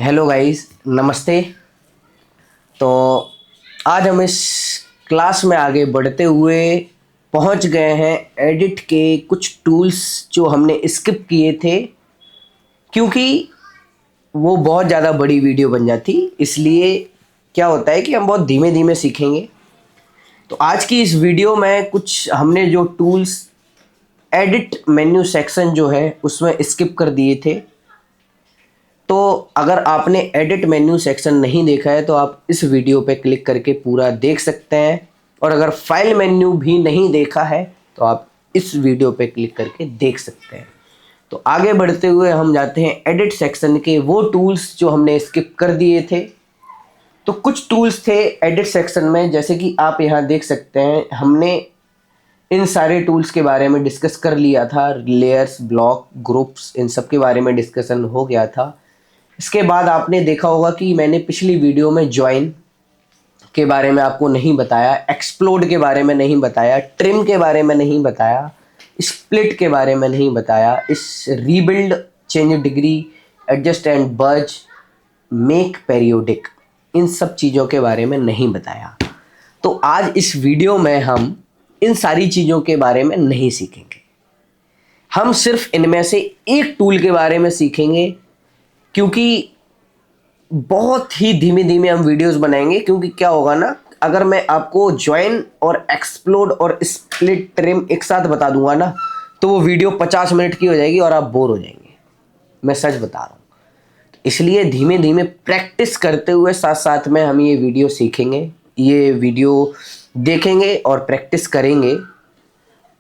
Hello guys, नमस्ते। तो आज हम इस क्लास में आगे बढ़ते हुए पहुंच गए हैं एडिट के कुछ टूल्स जो हमने स्किप किए थे, क्योंकि वो बहुत ज़्यादा बड़ी वीडियो बन जाती। इसलिए क्या होता है कि हम बहुत धीमे धीमे सीखेंगे। तो आज की इस वीडियो में कुछ हमने जो टूल्स एडिट मेन्यू सेक्शन जो है उसमें स्किप कर दिए थे। तो अगर आपने एडिट मेन्यू सेक्शन नहीं देखा है तो आप इस वीडियो पे क्लिक करके पूरा देख सकते हैं, और अगर फाइल मेन्यू भी नहीं देखा है तो आप इस वीडियो पे क्लिक करके देख सकते हैं। तो आगे बढ़ते हुए हम जाते हैं एडिट सेक्शन के वो टूल्स जो हमने स्किप कर दिए थे। तो कुछ टूल्स थे एडिट सेक्शन में, जैसे कि आप यहाँ देख सकते हैं हमने इन सारे टूल्स के बारे में डिस्कस कर लिया था। लेयर्स, ब्लॉक, ग्रुप्स, इन सब के बारे में डिस्कशन हो गया था। इसके बाद आपने देखा होगा कि मैंने पिछली वीडियो में ज्वाइन के बारे में आपको नहीं बताया, एक्सप्लोड के बारे में नहीं बताया, ट्रिम के बारे में नहीं बताया, स्प्लिट के बारे में नहीं बताया, इस rebuild, change degree, adjust end bulge, make periodic, इन सब चीज़ों के बारे में नहीं बताया। तो आज इस वीडियो में हम इन सारी चीज़ों के बारे में नहीं सीखेंगे। हम सिर्फ इनमें से एक टूल के बारे में सीखेंगे, क्योंकि बहुत ही धीमे धीमे हम वीडियोस बनाएंगे। क्योंकि क्या होगा ना, अगर मैं आपको ज्वाइन और एक्सप्लोड और स्प्लिट, ट्रिम एक साथ बता दूंगा ना, तो वो वीडियो 50 मिनट की हो जाएगी और आप बोर हो जाएंगे। मैं सच बता रहा हूँ। इसलिए धीमे धीमे प्रैक्टिस करते हुए साथ साथ में हम ये वीडियो सीखेंगे, ये वीडियो देखेंगे और प्रैक्टिस करेंगे।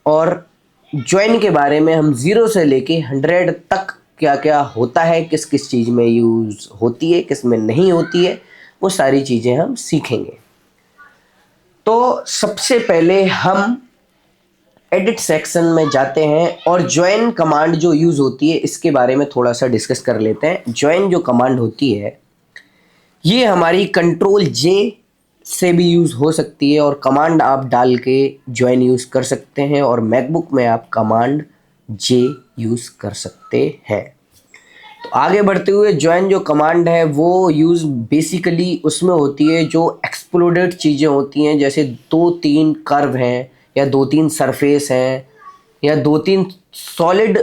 और ज्वाइन के बारे में हम 0 से लेके 100 तक क्या क्या होता है, किस किस चीज़ में यूज़ होती है, किस में नहीं होती है, वो सारी चीज़ें हम सीखेंगे। तो सबसे पहले हम एडिट सेक्शन में जाते हैं और ज्वाइन कमांड जो यूज़ होती है इसके बारे में थोड़ा सा डिस्कस कर लेते हैं। ज्वाइन जो कमांड होती है ये हमारी कंट्रोल जे से भी यूज़ हो सकती है, और कमांड आप डाल के ज्वाइन यूज़ कर सकते हैं, और मैकबुक में आप कमांड जे यूज़ कर सकते हैं। तो आगे बढ़ते हुए ज्वाइन जो कमांड है वो यूज़ बेसिकली उसमें होती है जो एक्सप्लोडेड चीज़ें होती हैं, जैसे 2-3 कर्व हैं, या 2-3 सरफेस हैं, या 2-3 सॉलिड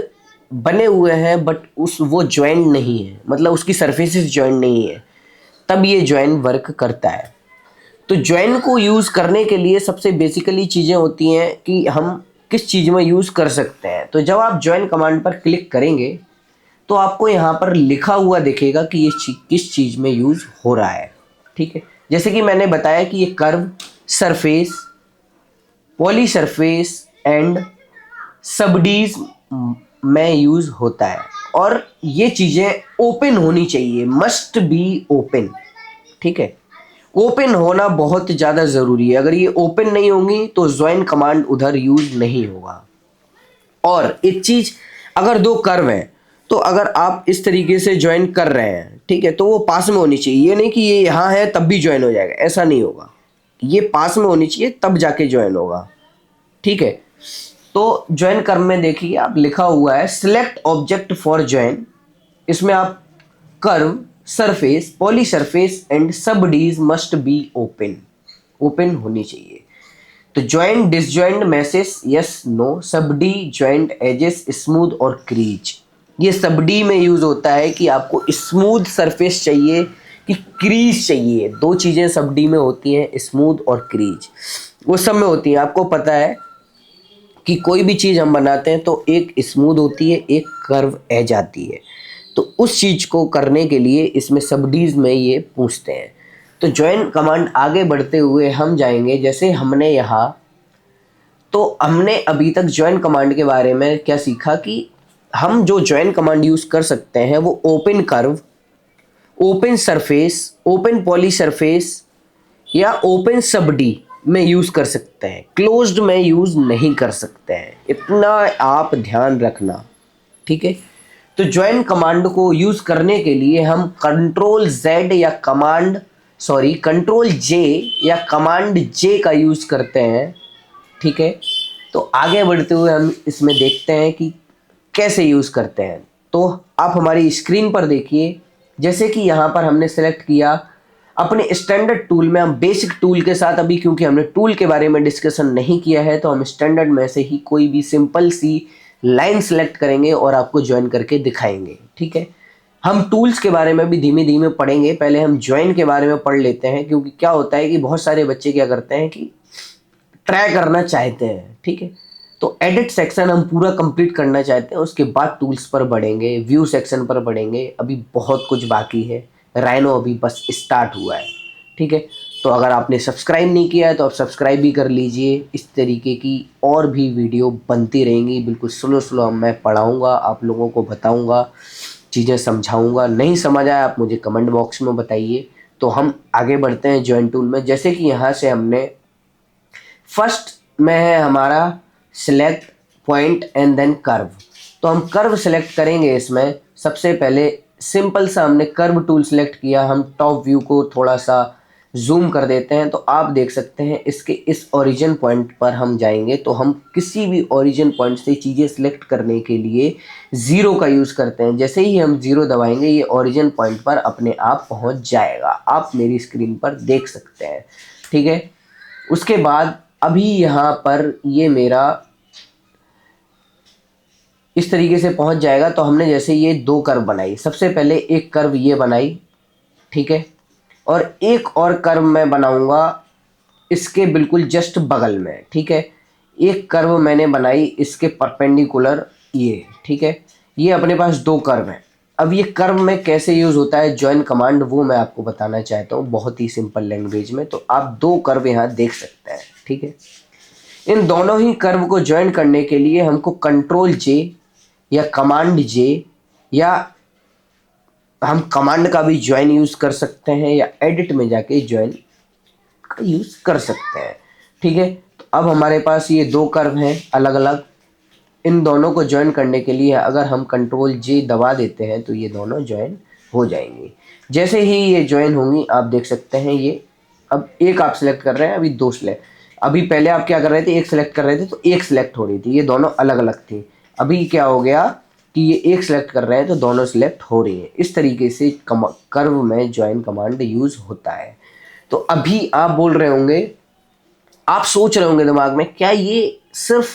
बने हुए हैं बट वो ज्वाइन नहीं है, मतलब उसकी सरफेसेस ज्वाइन नहीं है, तब ये ज्वाइन वर्क करता है। तो ज्वाइन को यूज़ करने के लिए सबसे बेसिकली चीज़ें होती हैं कि हम किस चीज़ में यूज़ कर सकते हैं। तो जब आप ज्वाइन कमांड पर क्लिक करेंगे तो आपको यहाँ पर लिखा हुआ दिखेगा कि ये किस चीज़ में यूज़ हो रहा है। ठीक है, जैसे कि मैंने बताया कि ये curve, surface, poly surface and SubDs में यूज़ होता है, और ये चीज़ें ओपन होनी चाहिए, मस्ट बी ओपन। ठीक है, ओपन होना बहुत ज़्यादा ज़रूरी है। अगर ये ओपन नहीं होंगी तो ज्वाइन कमांड उधर यूज़ नहीं होगा। और एक चीज़, अगर 2 कर्व हैं तो अगर आप इस तरीके से ज्वाइन कर रहे हैं, ठीक है, तो वो पास में होनी चाहिए। ये नहीं कि ये यहाँ है तब भी ज्वाइन हो जाएगा, ऐसा नहीं होगा। ये पास में होनी चाहिए तब जाके ज्वाइन होगा। ठीक है, तो ज्वाइन कर्व में देखिए आप लिखा हुआ है सिलेक्ट ऑब्जेक्ट फॉर ज्वाइन। इसमें आप curve, surface, poly surface and SubDs must be open, open होनी चाहिए। तो joint, disjoint, message, yes, no, SubD, joint, edges, smooth और क्रीज। ये सबडी में यूज होता है कि आपको स्मूथ सरफेस चाहिए कि क्रीज चाहिए। 2 चीज़ें सबडी में होती हैं, स्मूथ और क्रीज, वो सब में होती हैं। आपको पता है कि कोई भी चीज़ हम बनाते हैं तो एक स्मूथ होती है, एक कर्व एज आती है। तो उस चीज़ को करने के लिए इसमें सबडीज में ये पूछते हैं। तो ज्वाइन कमांड आगे बढ़ते हुए हम जाएंगे, जैसे हमने यहाँ, तो हमने अभी तक ज्वाइन कमांड के बारे में क्या सीखा कि हम जो ज्वाइन कमांड यूज़ कर सकते हैं वो open curve, open surface, open poly surface या ओपन सबडी में यूज़ कर सकते हैं, क्लोज्ड में यूज़ नहीं कर सकते हैं। इतना आप ध्यान रखना। ठीक है, तो ज्वाइन कमांड को यूज़ करने के लिए हम कंट्रोल जेड या कंट्रोल जे या कमांड जे का यूज़ करते हैं। ठीक है, तो आगे बढ़ते हुए हम इसमें देखते हैं कि कैसे यूज़ करते हैं। तो आप हमारी स्क्रीन पर देखिए, जैसे कि यहाँ पर हमने सेलेक्ट किया अपने स्टैंडर्ड टूल में, हम बेसिक टूल के साथ अभी क्योंकि हमने टूल के बारे में डिस्कशन नहीं किया है तो हम स्टैंडर्ड में से ही कोई भी सिंपल सी लाइन सेलेक्ट करेंगे और आपको ज्वाइन करके दिखाएंगे। ठीक है, हम टूल्स के बारे में भी धीमे धीमे पढ़ेंगे, पहले हम ज्वाइन के बारे में पढ़ लेते हैं, क्योंकि क्या होता है कि बहुत सारे बच्चे क्या करते हैं कि ट्राई करना चाहते हैं। ठीक है, तो एडिट सेक्शन हम पूरा कंप्लीट करना चाहते हैं, उसके बाद टूल्स पर बढ़ेंगे, व्यू सेक्शन पर बढ़ेंगे, अभी बहुत कुछ बाकी है, राइनो अभी बस स्टार्ट हुआ है। ठीक है, तो अगर आपने सब्सक्राइब नहीं किया है तो आप सब्सक्राइब भी कर लीजिए। इस तरीके की और भी वीडियो बनती रहेंगी, बिल्कुल स्लो स्लो मैं पढ़ाऊँगा, आप लोगों को बताऊँगा, चीज़ें समझाऊँगा। नहीं समझ आया आप मुझे कमेंट बॉक्स में बताइए। तो हम आगे बढ़ते हैं ज्वाइन टूल में। जैसे कि यहाँ से हमने फर्स्ट में है हमारा select point and then curve, तो हम कर्व सेलेक्ट करेंगे। इसमें सबसे पहले सिंपल सा हमने कर्व टूल सेलेक्ट किया, हम टॉप व्यू को थोड़ा सा जूम कर देते हैं तो आप देख सकते हैं इसके इस ओरिजिन पॉइंट पर हम जाएंगे तो हम किसी भी ओरिजिन पॉइंट से चीज़ें सिलेक्ट करने के लिए ज़ीरो का यूज़ करते हैं। जैसे ही हम ज़ीरो दबाएंगे ये ओरिजिन पॉइंट पर अपने आप पहुंच जाएगा, आप मेरी स्क्रीन पर देख सकते हैं। ठीक है, उसके बाद अभी यहाँ पर ये मेरा इस तरीके से पहुंच जाएगा। तो हमने जैसे ये दो कर्व बनाई, सबसे पहले एक कर्व ये बनाई, ठीक है, और एक और कर्व मैं बनाऊंगा इसके बिल्कुल जस्ट बगल में। ठीक है, एक कर्व मैंने बनाई इसके परपेंडिकुलर ये। ठीक है, ये अपने पास दो कर्व हैं। अब ये कर्व में कैसे यूज़ होता है ज्वाइन कमांड, वो मैं आपको बताना चाहता हूँ बहुत ही सिंपल लैंग्वेज में। तो आप दो कर्व यहाँ देख सकते हैं। ठीक है, इन दोनों ही कर्व को ज्वाइन करने के लिए हमको कंट्रोल जे या कमांड जे, या हम कमांड का भी ज्वाइन यूज़ कर सकते हैं या एडिट में जाके ज्वाइन का यूज़ कर सकते हैं। ठीक है, तो अब हमारे पास ये दो कर्व हैं अलग अलग, इन दोनों को ज्वाइन करने के लिए अगर हम कंट्रोल जे दबा देते हैं तो ये दोनों ज्वाइन हो जाएंगी। जैसे ही ये ज्वाइन होंगी आप देख सकते हैं ये, अब एक आप सिलेक्ट कर रहे हैं, अभी दो सिलेक्ट, अभी पहले आप क्या कर रहे थे एक सिलेक्ट कर रहे थे तो एक सिलेक्ट हो रही थी, ये दोनों अलग अलग थी। अभी क्या हो गया कि ये एक सिलेक्ट कर रहे हैं तो दोनों सिलेक्ट हो रही है। इस तरीके से कर्व में ज्वाइन कमांड यूज़ होता है। तो अभी आप बोल रहे होंगे, आप सोच रहे होंगे दिमाग में, क्या ये सिर्फ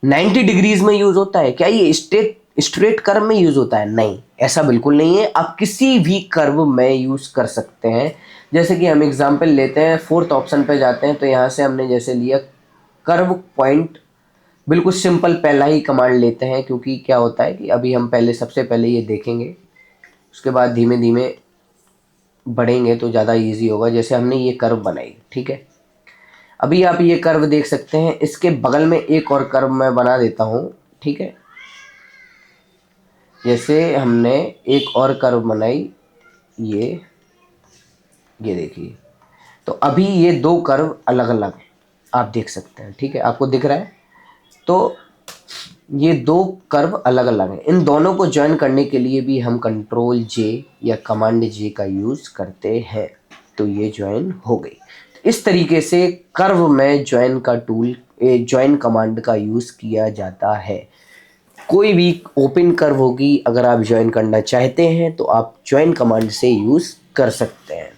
90 डिग्रीज में यूज होता है, क्या ये स्ट्रेट कर्व में यूज होता है? नहीं, ऐसा बिल्कुल नहीं है, आप किसी भी कर्व में यूज कर सकते हैं। जैसे कि हम एग्जांपल लेते हैं, फोर्थ ऑप्शन पे जाते हैं तो यहाँ से हमने जैसे लिया कर्व पॉइंट, बिल्कुल सिंपल पहला ही कमांड लेते हैं, क्योंकि क्या होता है कि अभी हम पहले सबसे पहले ये देखेंगे, उसके बाद धीमे धीमे बढ़ेंगे तो ज़्यादा इजी होगा। जैसे हमने ये कर्व बनाई, ठीक है, अभी आप ये कर्व देख सकते हैं, इसके बगल में एक और कर्व मैं बना देता हूँ। ठीक है, जैसे हमने एक और कर्व बनाई, ये देखिए, तो अभी ये दो कर्व अलग अलग आप देख सकते हैं। ठीक है, आपको दिख रहा है, तो ये दो कर्व अलग अलग हैं। इन दोनों को ज्वाइन करने के लिए भी हम कंट्रोल जे या कमांड जे का यूज़ करते हैं, तो ये ज्वाइन हो गई। इस तरीके से कर्व में ज्वाइन का टूल, ज्वाइन कमांड का यूज़ किया जाता है। कोई भी ओपन कर्व होगी, अगर आप ज्वाइन करना चाहते हैं तो आप ज्वाइन कमांड से यूज़ कर सकते हैं।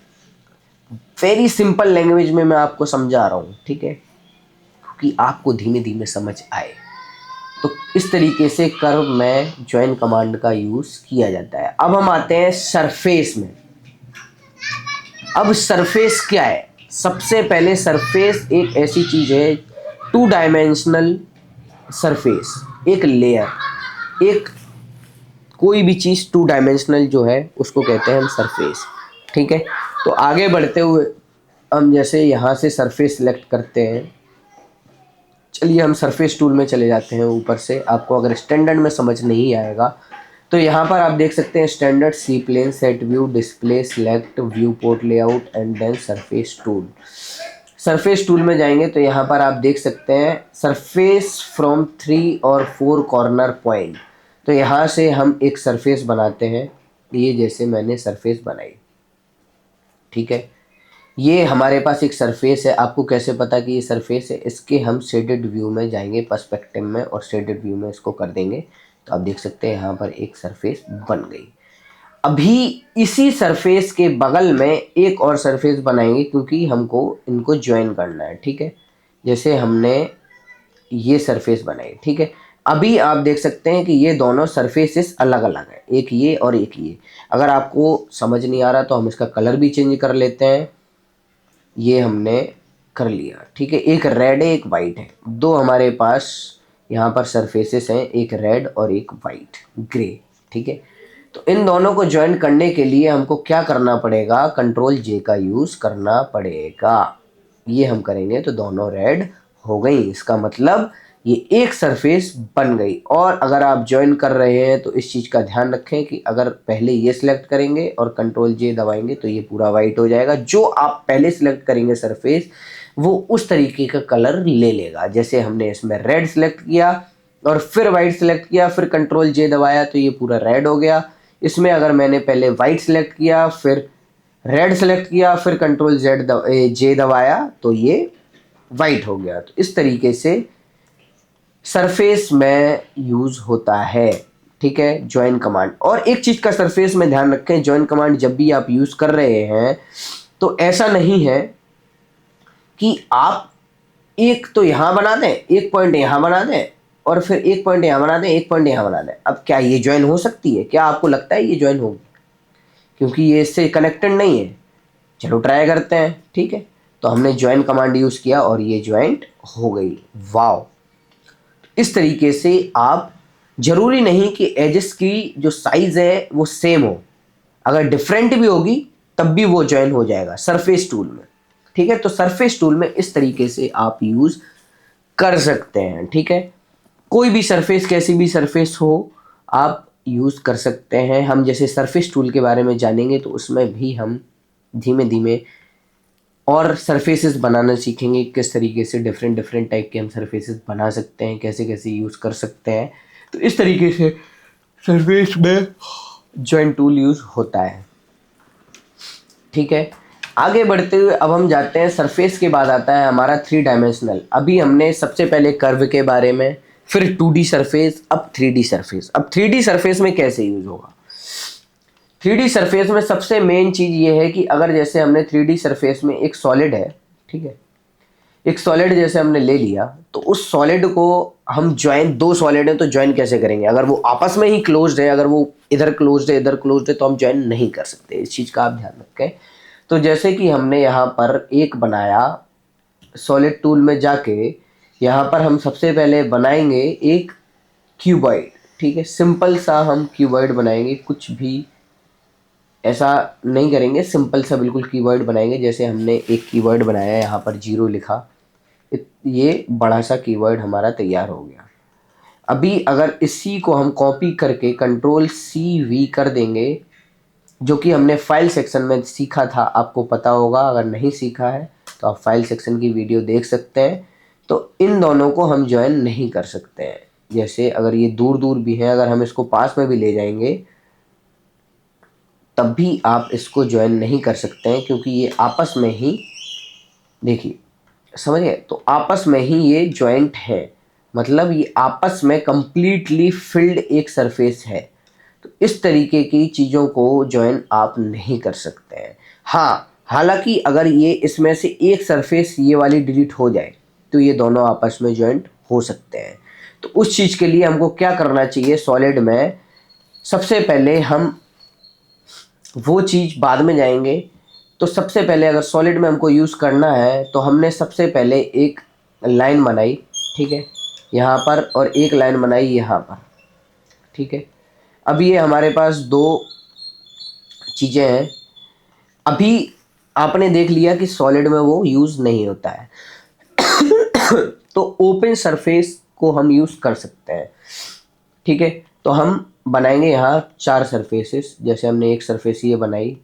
वेरी सिंपल लैंग्वेज में मैं आपको समझा रहा हूँ, ठीक है, क्योंकि आपको धीमे धीमे समझ आए। तो इस तरीके से कर्व में ज्वाइन कमांड का यूज़ किया जाता है। अब हम आते हैं सरफेस में। अब सरफेस क्या है? सबसे पहले सरफेस एक ऐसी चीज़ है, टू डायमेंशनल सरफेस, एक लेयर, एक कोई भी चीज़ टू डायमेंशनल जो है उसको कहते हैं हम सरफेस। ठीक है, तो आगे बढ़ते हुए हम जैसे यहाँ से सरफेस सेलेक्ट करते हैं, चलिए हम सरफेस टूल में चले जाते हैं ऊपर से। आपको अगर स्टैंडर्ड में समझ नहीं आएगा तो यहाँ पर आप देख सकते हैं standard, C plane, set view, display, select, view port layout and then surface tool. Surface tool में जाएंगे तो यहाँ पर आप देख सकते हैं सरफेस फ्रॉम 3 और 4 कॉर्नर पॉइंट। तो यहाँ से हम एक सरफेस बनाते हैं, ये जैसे मैंने सरफेस बनाई। ठीक है, ये हमारे पास एक सरफेस है। आपको कैसे पता कि ये सरफेस है? इसके हम शेडेड व्यू में जाएंगे, पर्सपेक्टिव में, और शेडेड व्यू में इसको कर देंगे तो आप देख सकते हैं यहाँ पर एक सरफेस बन गई। अभी इसी सरफेस के बगल में एक और सरफेस बनाएंगे क्योंकि हमको इनको ज्वाइन करना है, ठीक है। जैसे हमने ये सरफेस बनाई, ठीक है। अभी आप देख सकते हैं कि ये दोनों सरफेसेस अलग अलग हैं, एक ये और एक ये। अगर आपको समझ नहीं आ रहा तो हम इसका कलर भी चेंज कर लेते हैं। ये हमने कर लिया, ठीक है। एक रेड है एक वाइट है, दो हमारे पास यहाँ पर सरफेसेस हैं, एक रेड और एक वाइट ग्रे, ठीक है। तो इन दोनों को ज्वाइन करने के लिए हमको क्या करना पड़ेगा, कंट्रोल जे का यूज़ करना पड़ेगा। ये हम करेंगे तो दोनों रेड हो गई, इसका मतलब ये एक सरफेस बन गई। और अगर आप ज्वाइन कर रहे हैं तो इस चीज़ का ध्यान रखें कि अगर पहले ये सिलेक्ट करेंगे और कंट्रोल जे दबाएंगे तो ये पूरा वाइट हो जाएगा। जो आप पहले सिलेक्ट करेंगे सरफेस वो उस तरीके का कलर ले लेगा। जैसे हमने इसमें रेड सिलेक्ट किया और फिर वाइट सिलेक्ट किया, फिर कंट्रोल जे दबाया तो ये पूरा रेड हो गया। इसमें अगर मैंने पहले वाइट सिलेक्ट किया, फिर रेड सेलेक्ट किया, फिर कंट्रोल जे दबाया तो ये वाइट हो गया। तो इस तरीके से सरफेस में यूज होता है, ठीक है, ज्वाइन कमांड। और एक चीज का सरफेस में ध्यान रखें, ज्वाइन कमांड जब भी आप यूज कर रहे हैं तो ऐसा नहीं है कि आप एक तो यहां बना दें, एक पॉइंट यहां बना दें और फिर एक पॉइंट यहां बना दें, एक पॉइंट यहां बना दें। अब क्या ये ज्वाइन हो सकती है? क्या आपको लगता है ये ज्वाइन होगी? क्योंकि ये इससे कनेक्टेड नहीं है। चलो ट्राई करते हैं, ठीक है। तो हमने ज्वाइन कमांड यूज़ किया और ये ज्वाइंट हो गई। वाव! इस तरीके से आप, जरूरी नहीं कि एजेस की जो साइज है वो सेम हो, अगर डिफरेंट भी होगी तब भी वो ज्वाइन हो जाएगा सरफेस टूल में, ठीक है। तो सरफेस टूल में इस तरीके से आप यूज़ कर सकते हैं, ठीक है। कोई भी सरफेस, कैसी भी सरफेस हो, आप यूज़ कर सकते हैं। हम जैसे सरफेस टूल के बारे में जानेंगे तो उसमें भी हम धीमे धीमे और सरफेसेस बनाना सीखेंगे, किस तरीके से डिफरेंट डिफरेंट टाइप के हम सरफेसेस बना सकते हैं, कैसे कैसे यूज़ कर सकते हैं। तो इस तरीके से सरफेस में जॉइंट टूल यूज़ होता है, ठीक है। आगे बढ़ते हुए अब हम जाते हैं, सरफेस के बाद आता है हमारा 3 डायमेंशनल। अभी हमने सबसे पहले कर्व के बारे में, फिर 2D सरफेस, अब 3D सरफेस। अब 3D सरफेस में कैसे यूज़ होगा? 3D सरफेस में सबसे मेन चीज़ ये है कि अगर जैसे हमने 3D सरफेस में एक सॉलिड है, ठीक है, एक सॉलिड जैसे हमने ले लिया तो उस सॉलिड को हम ज्वाइन, दो सॉलिड है तो ज्वाइन कैसे करेंगे? अगर वो आपस में ही क्लोज्ड है, अगर वो इधर क्लोज्ड है इधर क्लोज्ड है तो हम ज्वाइन नहीं कर सकते। इस चीज़ का आप ध्यान रखें। तो जैसे कि हमने यहाँ पर एक बनाया, सॉलिड टूल में जाके यहाँ पर हम सबसे पहले बनाएंगे एक क्यूबॉइड, ठीक है। सिंपल सा हम क्यूबॉइड बनाएंगे, कुछ भी ऐसा नहीं करेंगे, सिंपल सा बिल्कुल कीवर्ड बनाएंगे। जैसे हमने एक कीवर्ड बनाया, यहाँ पर 0 लिखा, ये बड़ा सा कीवर्ड हमारा तैयार हो गया। अभी अगर इसी को हम कॉपी करके कंट्रोल CV कर देंगे, जो कि हमने फाइल सेक्शन में सीखा था, आपको पता होगा, अगर नहीं सीखा है तो आप फाइल सेक्शन की वीडियो देख सकते हैं। तो इन दोनों को हम ज्वाइन नहीं कर सकते हैं। जैसे अगर ये दूर दूर भी है, अगर हम इसको पास में भी ले जाएंगे तब भी आप इसको ज्वाइन नहीं कर सकते हैं, क्योंकि ये आपस में ही, देखिए समझ गए, तो आपस में ही ये ज्वाइंट है, मतलब ये आपस में कंप्लीटली फिल्ड एक सरफेस है। तो इस तरीके की चीज़ों को ज्वाइन आप नहीं कर सकते हैं। हाँ, हालांकि अगर ये इसमें से एक सरफेस ये वाली डिलीट हो जाए तो ये दोनों आपस में ज्वाइंट हो सकते हैं। तो उस चीज़ के लिए हमको क्या करना चाहिए, सॉलिड में सबसे पहले हम, वो चीज़ बाद में जाएंगे। तो सबसे पहले अगर सॉलिड में हमको यूज़ करना है तो हमने सबसे पहले एक लाइन बनाई, ठीक है, यहाँ पर, और एक लाइन बनाई यहाँ पर, ठीक है। अब ये हमारे पास दो चीज़ें हैं। अभी आपने देख लिया कि सॉलिड में वो यूज़ नहीं होता है तो ओपन सरफेस को हम यूज़ कर सकते हैं, ठीक है। तो हम बनाएंगे यहाँ 4 सरफेसेस। जैसे हमने एक सरफेस ये बनाई,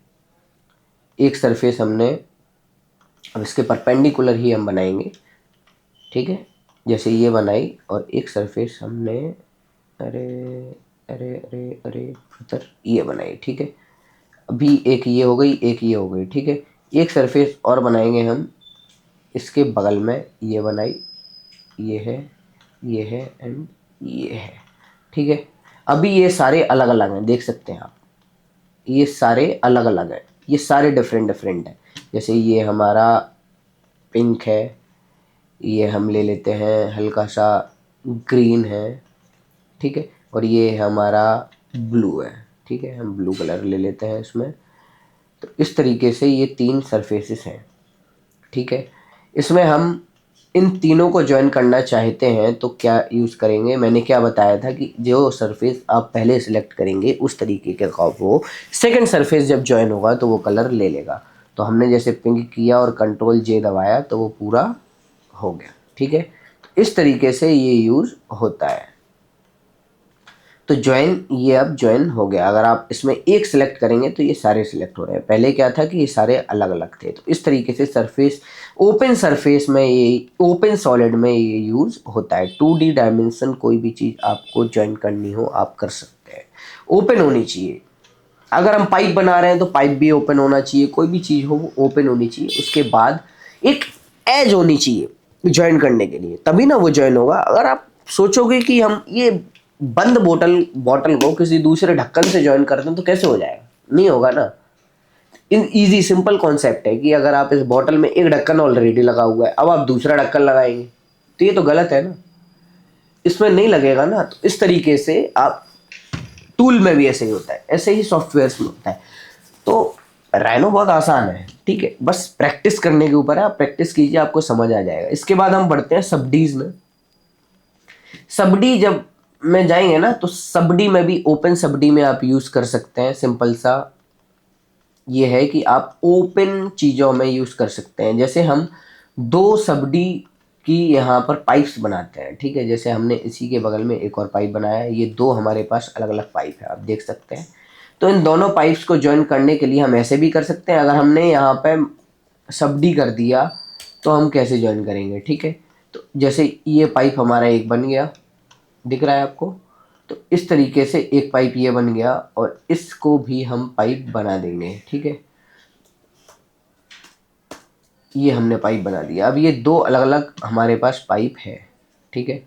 एक सरफेस हमने, अब इसके परपेंडिकुलर ही हम बनाएंगे, ठीक है। जैसे ये बनाई और एक सरफेस हमने, अरे अरे अरे अरे इधर ये बनाई, ठीक है। अभी एक ये हो गई, एक ये हो गई, ठीक है। एक सरफेस और बनाएंगे हम इसके बगल में, ये बनाई, ये है, ये है एंड ये है, ठीक है। अभी ये सारे अलग अलग हैं, देख सकते हैं आप, ये सारे अलग अलग हैं, ये सारे डिफरेंट डिफरेंट हैं। जैसे ये हमारा पिंक है, ये हम ले लेते हैं हल्का सा ग्रीन है, ठीक है, और ये हमारा ब्लू है, ठीक है, हम ब्लू कलर ले लेते हैं इसमें। तो इस तरीके से ये 3 सरफेसेस हैं, ठीक है। इसमें हम इन तीनों को ज्वाइन करना चाहते हैं तो क्या यूज़ करेंगे, मैंने क्या बताया था कि जो सरफेस आप पहले सिलेक्ट करेंगे उस तरीके के का वो सेकंड सरफेस जब ज्वाइन होगा तो वो कलर ले लेगा। तो हमने जैसे पिंक किया और कंट्रोल जे दबाया तो वो पूरा हो गया, ठीक है। तो इस तरीके से ये यूज़ होता है। तो ज्वाइन, ये अब ज्वाइन हो गया। अगर आप इसमें एक सिलेक्ट करेंगे तो ये सारे सिलेक्ट हो रहे हैं, पहले क्या था कि ये सारे अलग अलग थे। तो इस तरीके से सरफेस, ओपन सरफेस में, ये ओपन सॉलिड में ये यूज़ होता है। 2D डायमेंशन कोई भी चीज़ आपको ज्वाइन करनी हो आप कर सकते हैं, ओपन होनी चाहिए। अगर हम पाइप बना रहे हैं तो पाइप भी ओपन होना चाहिए, कोई भी चीज़ हो वो ओपन होनी चाहिए। उसके बाद एक एज होनी चाहिए ज्वाइन करने के लिए, तभी ना वो ज्वाइन होगा। अगर आप सोचोगे कि हम ये बंद बोतल बॉटल को किसी दूसरे ढक्कन से ज्वाइन करते हैं तो कैसे हो जाएगा, नहीं होगा ना। इन इजी सिंपल कॉन्सेप्ट है कि अगर आप इस बॉटल में एक ढक्कन ऑलरेडी लगा हुआ है, अब आप दूसरा ढक्कन लगाएंगे तो ये तो गलत है ना, इसमें नहीं लगेगा ना। तो इस तरीके से आप, टूल में भी ऐसे ही होता है, ऐसे ही सॉफ्टवेयर में होता है। तो राइनो बहुत आसान है, ठीक है, बस प्रैक्टिस करने के ऊपर है। आप प्रैक्टिस कीजिए, आपको समझ आ जाएगा। इसके बाद हम बढ़ते हैं सबडीज में। सबडी जब में जाएंगे ना तो सबडी में भी, ओपन सबडी में आप यूज कर सकते हैं। सिंपल सा ये है कि आप ओपन चीज़ों में यूज कर सकते हैं। जैसे हम दो सबडी की यहाँ पर पाइप्स बनाते हैं, ठीक है, जैसे हमने इसी के बगल में एक और पाइप बनाया है, ये दो हमारे पास अलग अलग पाइप है, आप देख सकते हैं। तो इन दोनों पाइप्स को ज्वाइन करने के लिए हम ऐसे भी कर सकते हैं। अगर हमने यहाँ पे सबडी कर दिया तो हम कैसे ज्वाइन करेंगे, ठीक है। तो जैसे ये पाइप हमारा एक बन गया, दिख रहा है आपको। तो इस तरीके से एक पाइप ये बन गया और इसको भी हम पाइप बना देंगे, ठीक है। ये हमने पाइप बना दिया। अब ये दो अलग अलग हमारे पास पाइप है, ठीक है,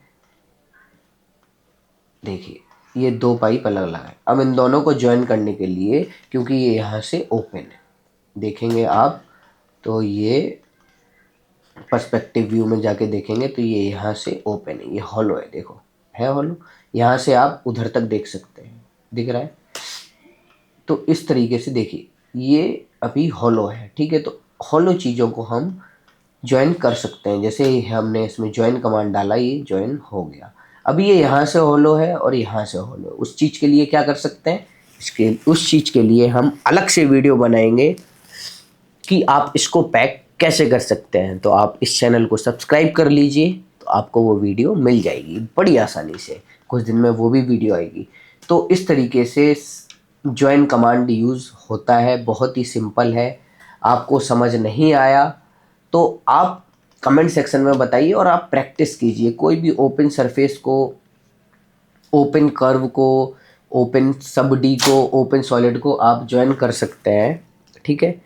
देखिए ये दो पाइप अलग अलग है। अब इन दोनों को ज्वाइन करने के लिए, क्योंकि ये यहाँ से ओपन है, देखेंगे आप तो ये पर्सपेक्टिव व्यू में जाके देखेंगे तो ये यहाँ से ओपन है, ये हॉलो है, देखो है हॉलो, यहाँ से आप उधर तक देख सकते हैं, दिख रहा है। तो इस तरीके से देखिए ये अभी हॉलो है, ठीक है। तो हॉलो चीज़ों को हम ज्वाइन कर सकते हैं। जैसे ही हमने इसमें ज्वाइन कमांड डाला, ये ज्वाइन हो गया। अब ये यहाँ से हॉलो है और यहाँ से हॉलो है। उस चीज़ के लिए क्या कर सकते हैं, इसके उस चीज़ के लिए हम अलग से वीडियो बनाएंगे कि आप इसको पैक कैसे कर सकते हैं। तो आप इस चैनल को सब्सक्राइब कर लीजिए, तो आपको वो वीडियो मिल जाएगी बड़ी आसानी से, कुछ दिन में वो भी वीडियो आएगी। तो इस तरीके से ज्वाइन कमांड यूज़ होता है, बहुत ही सिंपल है। आपको समझ नहीं आया तो आप कमेंट सेक्शन में बताइए और आप प्रैक्टिस कीजिए। कोई भी ओपन सरफेस को, ओपन कर्व को, ओपन सब डी को, ओपन सॉलिड को आप ज्वाइन कर सकते हैं, ठीक है।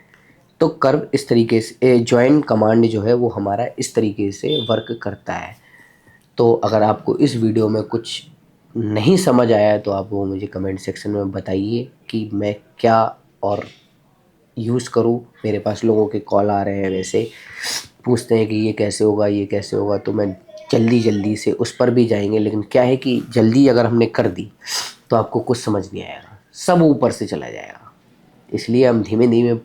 तो कर्व इस तरीके से, ज्वाइन कमांड जो है वो हमारा इस तरीके से वर्क करता है। तो अगर आपको इस वीडियो में कुछ नहीं समझ आया तो आप वो मुझे कमेंट सेक्शन में बताइए कि मैं क्या और यूज़ करूँ। मेरे पास लोगों के कॉल आ रहे हैं, वैसे पूछते हैं कि ये कैसे होगा, ये कैसे होगा, तो मैं जल्दी जल्दी से उस पर भी जाएंगे। लेकिन क्या है कि जल्दी अगर हमने कर दी तो आपको कुछ समझ नहीं आएगा, सब ऊपर से चला जाएगा। इसलिए हम धीमे धीमे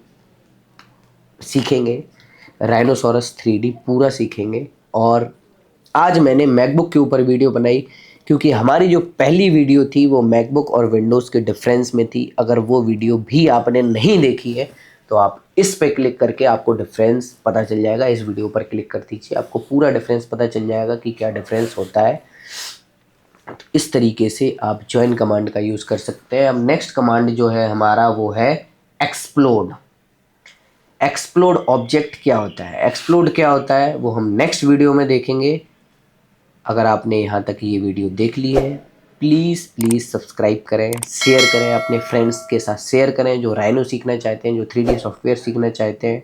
सीखेंगे, राइनोसोरस 3D पूरा सीखेंगे। और आज मैंने मैकबुक के ऊपर वीडियो बनाई क्योंकि हमारी जो पहली वीडियो थी वो मैकबुक और विंडोज़ के डिफरेंस में थी। अगर वो वीडियो भी आपने नहीं देखी है तो आप इस पे क्लिक करके आपको डिफरेंस पता चल जाएगा। इस वीडियो पर क्लिक कर दीजिए, आपको पूरा डिफरेंस पता चल जाएगा कि क्या डिफरेंस होता है। तो इस तरीके से आप ज्वाइन कमांड का यूज़ कर सकते हैं। अब नेक्स्ट कमांड जो है हमारा वो है एक्सप्लोड। एक्सप्लोड ऑब्जेक्ट क्या होता है, एक्सप्लोड क्या होता है वो हम नेक्स्ट वीडियो में देखेंगे। अगर आपने यहाँ तक ये वीडियो देख ली है, प्लीज़ प्लीज़ सब्सक्राइब करें, शेयर करें, अपने फ्रेंड्स के साथ शेयर करें जो राइनो सीखना चाहते हैं, जो 3D सॉफ्टवेयर सीखना चाहते हैं।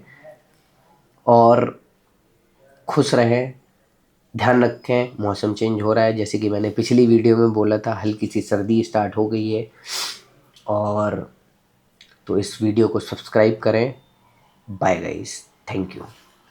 और खुश रहें, ध्यान रखें। मौसम चेंज हो रहा है, जैसे कि मैंने पिछली वीडियो में बोला था, हल्की सी सर्दी स्टार्ट हो गई है और तो इस वीडियो को सब्सक्राइब करें। Bye guys, thank you.